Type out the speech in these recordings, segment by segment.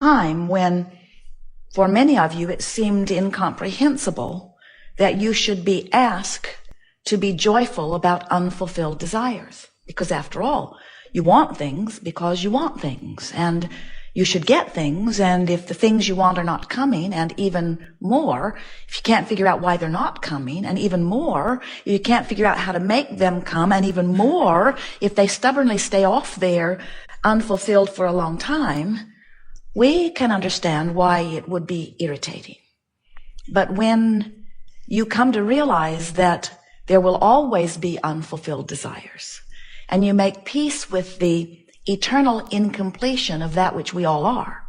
time when, for many of you, it seemed incomprehensible that you should be asked to be joyful about unfulfilled desires. Because after all, you want things because you want things, and you should get things, and if the things you want are not coming, and even more, if you can't figure out why they're not coming, and even more, if you can't figure out how to make them come, and even more, if they stubbornly stay off there unfulfilled for a long time, we can understand why it would be irritating. But when you come to realize that there will always be unfulfilled desires, and you make peace with the eternal incompletion of that which we all are,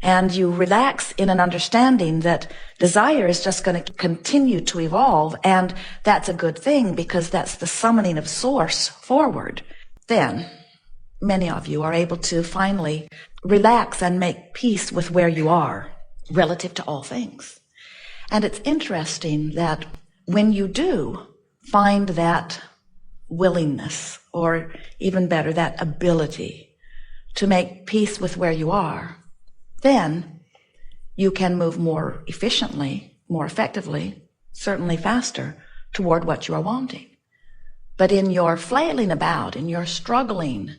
and you relax in an understanding that desire is just going to continue to evolve, and that's a good thing because that's the summoning of source forward, then many of you are able to finally relax and make peace with where you are relative to all things. And it's interesting that when you do find that willingness, or even better, that ability to make peace with where you are, then you can move more efficiently, more effectively, certainly faster toward what you are wanting. But in your flailing about, in your struggling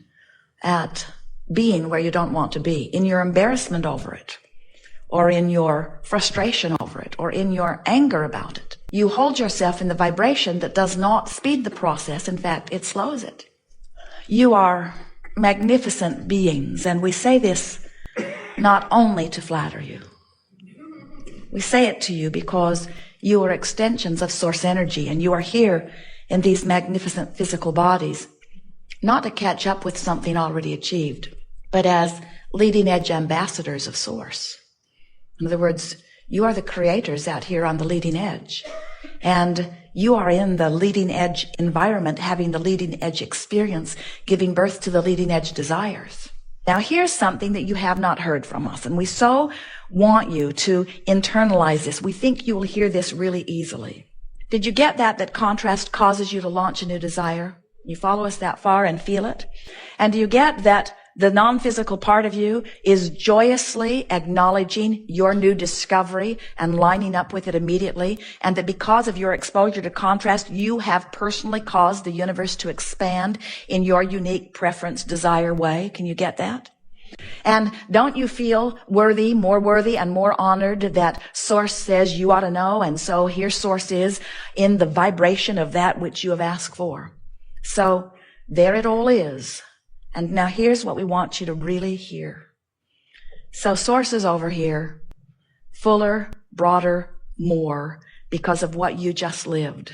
at being where you don't want to be, in your embarrassment over it, or in your frustration over it, or in your anger about it, you hold yourself in the vibration that does not speed the process. In fact, it slows it. You are magnificent beings, and we say this not only to flatter you. We say it to you because you are extensions of source energy, and you are here in these magnificent physical bodies, not to catch up with something already achieved, but as leading edge ambassadors of source. In other words, you are the creators out here on the leading edge, and you are in the leading edge environment, having the leading edge experience, giving birth to the leading edge desires. Now here's something that you have not heard from us, and we so want you to internalize this. We think you will hear this really easily. Did you get that contrast causes you to launch a new desire? You follow us that far and feel it? And do you get that the non-physical part of you is joyously acknowledging your new discovery and lining up with it immediately, and that because of your exposure to contrast, you have personally caused the universe to expand in your unique preference, desire way? Can you get that? And don't you feel worthy, and more honored that Source says you ought to know, and so here Source is in the vibration of that which you have asked for? So there it all is. And now here's what we want you to really hear. So Source is over here, fuller, broader, more, because of what you just lived.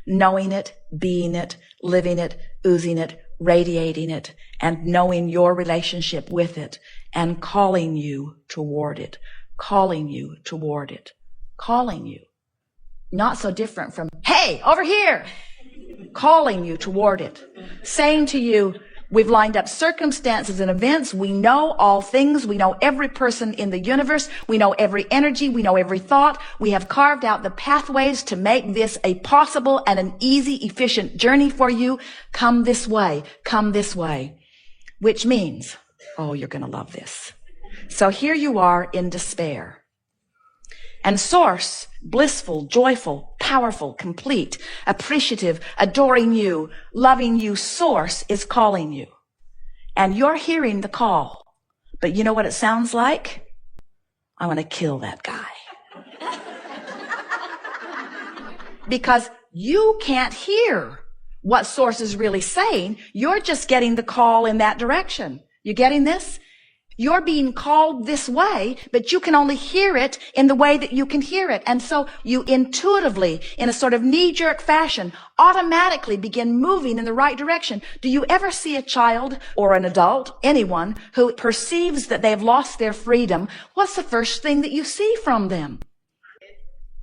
Knowing it, being it, living it, oozing it, radiating it, and knowing your relationship with it, and calling you toward it, calling you toward it, calling you. Not so different from, hey, over here, calling you toward it, saying to you, we've lined up circumstances and events. We know all things. We know every person in the universe. We know every energy. We know every thought. We have carved out the pathways to make this a possible and an easy, efficient journey for you. Come this way. Come this way. Which means, oh, you're going to love this. So here you are in despair. And Source, blissful, joyful, powerful, complete, appreciative, adoring you, loving you, Source is calling you. And you're hearing the call. But you know what it sounds like? I want to kill that guy. Because you can't hear what Source is really saying. You're just getting the call in that direction. You getting this? You're being called this way, but you can only hear it in the way that you can hear it. And so you intuitively, in a sort of knee-jerk fashion, automatically begin moving in the right direction. Do you ever see a child or an adult, anyone, who perceives that they've lost their freedom? What's the first thing that you see from them?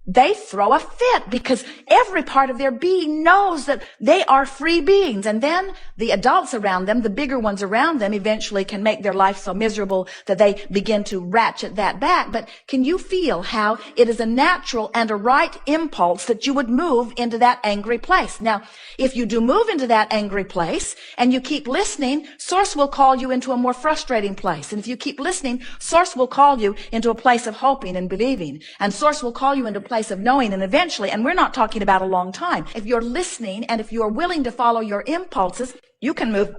they throw a fit because every part of their being knows that they are free beings. And then the adults around them, the bigger ones around them, eventually can make their life so miserable that they begin to ratchet that back. But can you feel how it is a natural and a right impulse that you would move into that angry place? Now, if you do move into that angry place and you keep listening, Source will call you into a more frustrating place. And if you keep listening, Source will call you into a place of hoping and believing. And Source will call you into a place of knowing, and eventually, and we're not talking about a long time, if you're listening and if you're willing to follow your impulses, you can move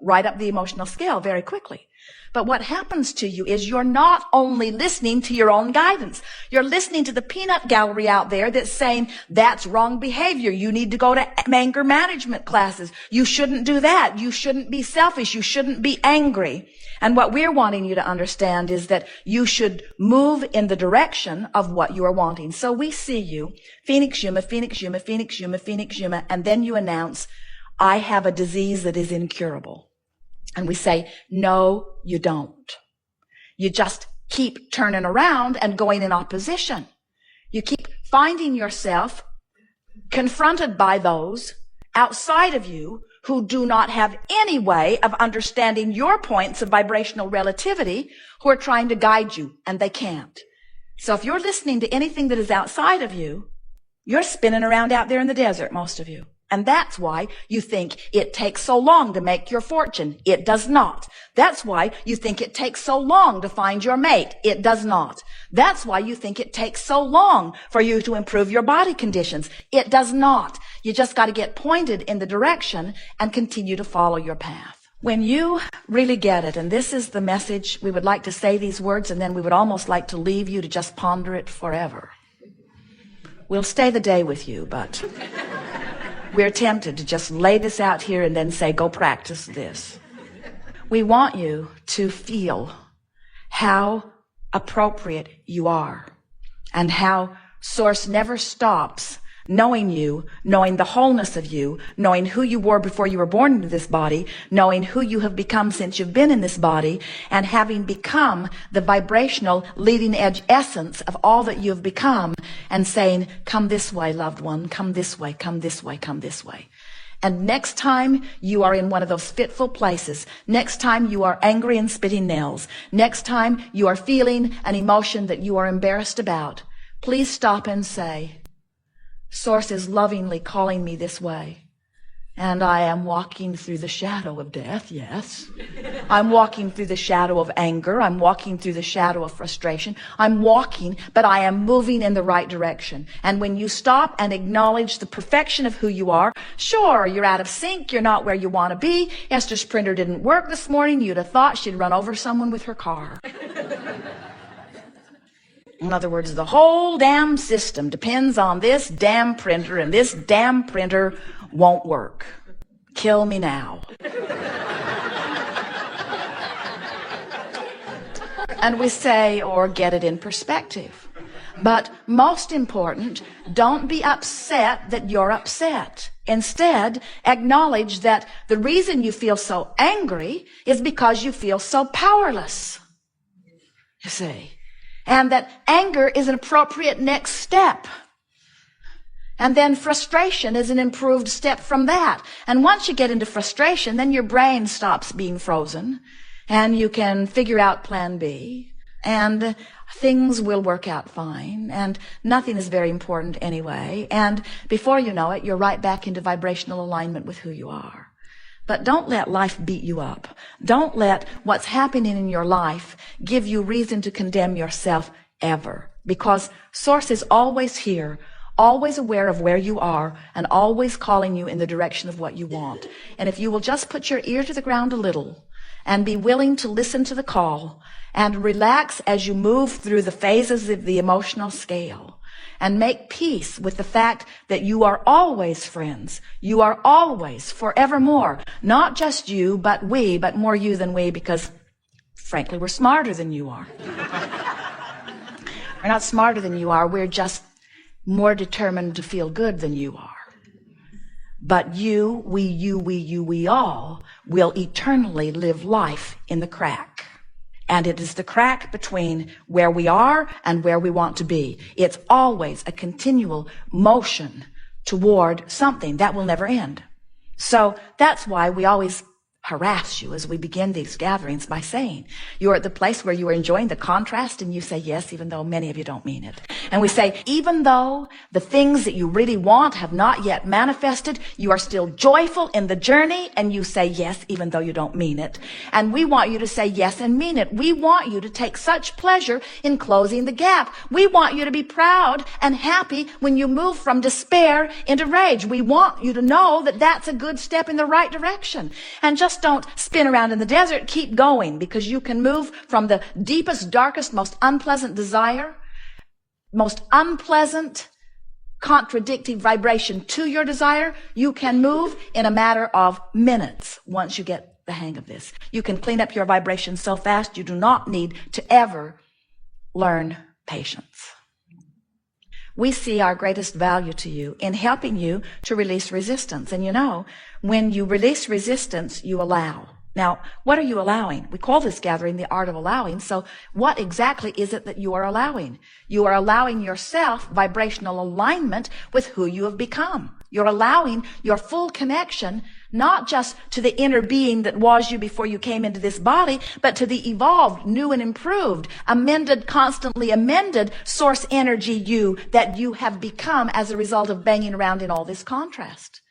right up the emotional scale very quickly. But what happens to you is you're not only listening to your own guidance. You're listening to the peanut gallery out there that's saying, that's wrong behavior. You need to go to anger management classes. You shouldn't do that. You shouldn't be selfish. You shouldn't be angry. And what we're wanting you to understand is that you should move in the direction of what you are wanting. So we see you, Phoenix Yuma, Phoenix Yuma, Phoenix Yuma, Phoenix Yuma, and then you announce, I have a disease that is incurable. And we say, no, you don't. You just keep turning around and going in opposition. You keep finding yourself confronted by those outside of you who do not have any way of understanding your points of vibrational relativity, who are trying to guide you, and they can't. So if you're listening to anything that is outside of you, you're spinning around out there in the desert, most of you. And that's why you think it takes so long to make your fortune. It does not. That's why you think it takes so long to find your mate. It does not. That's why you think it takes so long for you to improve your body conditions. It does not. You just got to get pointed in the direction and continue to follow your path. When you really get it, and this is the message, we would like to say these words and then we would almost like to leave you to just ponder it forever. We'll stay the day with you, but we're tempted to just lay this out here and then say, go practice this. We want you to feel how appropriate you are and how Source never stops knowing you, knowing the wholeness of you, knowing who you were before you were born into this body, knowing who you have become since you've been in this body, and having become the vibrational leading edge essence of all that you have become, and saying, come this way, loved one, come this way, come this way, come this way. And next time you are in one of those fitful places, next time you are angry and spitting nails, next time you are feeling an emotion that you are embarrassed about, please stop and say, Source is lovingly calling me this way. And I am walking through the shadow of death, yes. I'm walking through the shadow of anger. I'm walking through the shadow of frustration. I'm walking, but I am moving in the right direction. And when you stop and acknowledge the perfection of who you are, sure, you're out of sync. You're not where you want to be. Esther's printer didn't work this morning. You'd have thought she'd run over someone with her car. In other words, the whole damn system depends on this damn printer, and this damn printer won't work. Kill me now. And we say, or get it in perspective. But most important, don't be upset that you're upset. Instead, acknowledge that the reason you feel so angry is because you feel so powerless. You see? And that anger is an appropriate next step. And then frustration is an improved step from that. And once you get into frustration, then your brain stops being frozen and you can figure out plan B and things will work out fine and nothing is very important anyway. And before you know it, you're right back into vibrational alignment with who you are. But don't let life beat you up. Don't let what's happening in your life give you reason to condemn yourself ever. Because Source is always here, always aware of where you are, and always calling you in the direction of what you want. And if you will just put your ear to the ground a little and be willing to listen to the call and relax as you move through the phases of the emotional scale, and make peace with the fact that you are always friends. You are always, forevermore, not just you, but we, but more you than we, because frankly, we're smarter than you are. We're not smarter than you are. We're just more determined to feel good than you are. But you, we all will eternally live life in the crack. And it is the crack between where we are and where we want to be. It's always a continual motion toward something that will never end. So that's why we always harass you as we begin these gatherings by saying, you're at the place where you are enjoying the contrast and you say yes, even though many of you don't mean it. And we say, even though the things that you really want have not yet manifested, you are still joyful in the journey, and you say yes, even though you don't mean it. And we want you to say yes and mean it. We want you to take such pleasure in closing the gap. We want you to be proud and happy when you move from despair into rage. We want you to know that that's a good step in the right direction. And just don't spin around in the desert. Keep going, because you can move from the deepest, darkest, most unpleasant desire, most unpleasant, contradicting vibration to your desire. You can move in a matter of minutes once you get the hang of this. You can clean up your vibration so fast you do not need to ever learn patience. We see our greatest value to you in helping you to release resistance. And you know, when you release resistance, you allow. Now, what are you allowing? We call this gathering the art of allowing. So what exactly is it that you are allowing? You are allowing yourself vibrational alignment with who you have become. You're allowing your full connection, not just to the inner being that was you before you came into this body, but to the evolved, new and improved, amended, constantly amended source energy you that you have become as a result of banging around in all this contrast.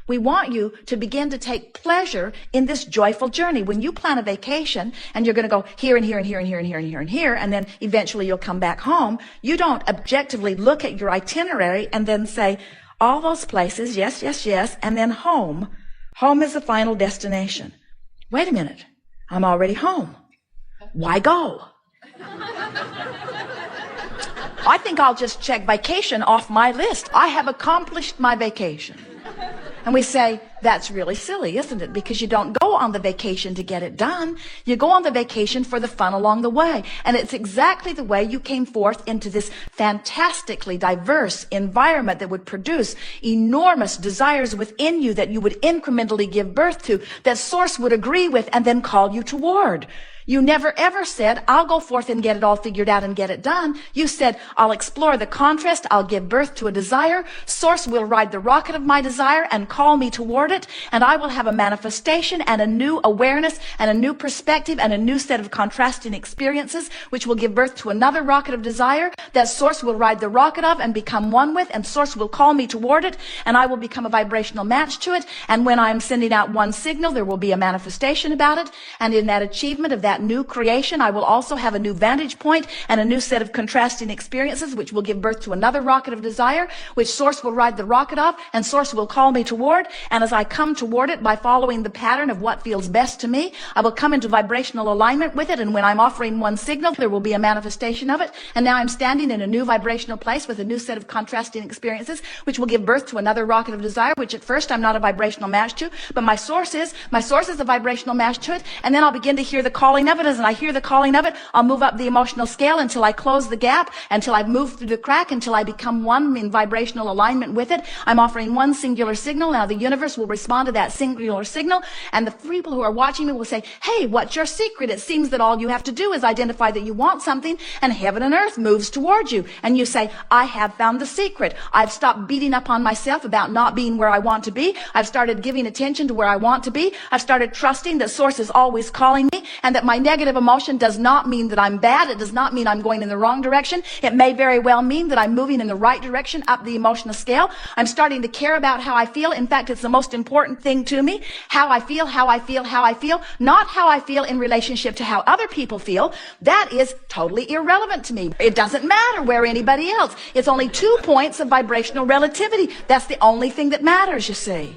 We want you to begin to take pleasure in this joyful journey. When you plan a vacation and you're going to go here and here and here and here and here and here and here, and then eventually you'll come back home, you don't objectively look at your itinerary and then say, all those places, yes, yes, yes, and then home. Home is the final destination. Wait a minute. I'm already home. Why go? I think I'll just check vacation off my list. I have accomplished my vacation. And we say, that's really silly, isn't it? Because you don't go on the vacation to get it done. You go on the vacation for the fun along the way. And it's exactly the way you came forth into this fantastically diverse environment that would produce enormous desires within you that you would incrementally give birth to, that Source would agree with and then call you toward. You never ever said, I'll go forth and get it all figured out and get it done. You said, I'll explore the contrast. I'll give birth to a desire. Source will ride the rocket of my desire and call me toward it. And I will have a manifestation and a new awareness and a new perspective and a new set of contrasting experiences, which will give birth to another rocket of desire that Source will ride the rocket of and become one with. And Source will call me toward it. And I will become a vibrational match to it. And when I'm sending out one signal, there will be a manifestation about it. And in that achievement of that new creation, I will also have a new vantage point and a new set of contrasting experiences, which will give birth to another rocket of desire, which Source will ride the rocket of, and Source will call me toward. And as I come toward it by following the pattern of what feels best to me, I will come into vibrational alignment with it. And when I'm offering one signal, there will be a manifestation of it. And now I'm standing in a new vibrational place with a new set of contrasting experiences, which will give birth to another rocket of desire, which at first I'm not a vibrational match to, but my source is a vibrational match to it. And then I'll begin to hear the calling of it. As I hear the calling of it, I'll move up the emotional scale until I close the gap, until I've moved through the crack, until I become one in vibrational alignment with it. I'm offering one singular signal. Now the universe will respond to that singular signal, and the people who are watching me will say, hey, what's your secret? It seems that all you have to do is identify that you want something, and heaven and earth moves towards you. And you say, I have found the secret. I've stopped beating up on myself about not being where I want to be. I've started giving attention to where I want to be. I've started trusting that Source is always calling me, and that my negative emotion does not mean that I'm bad. It does not mean I'm going in the wrong direction. It may very well mean that I'm moving in the right direction up the emotional scale. I'm starting to care about how I feel. In fact, it's the most important thing to me. How I feel, how I feel, how I feel. Not how I feel in relationship to how other people feel. That is totally irrelevant to me. It doesn't matter where anybody else. It's only 2 points of vibrational relativity. That's the only thing that matters, you see.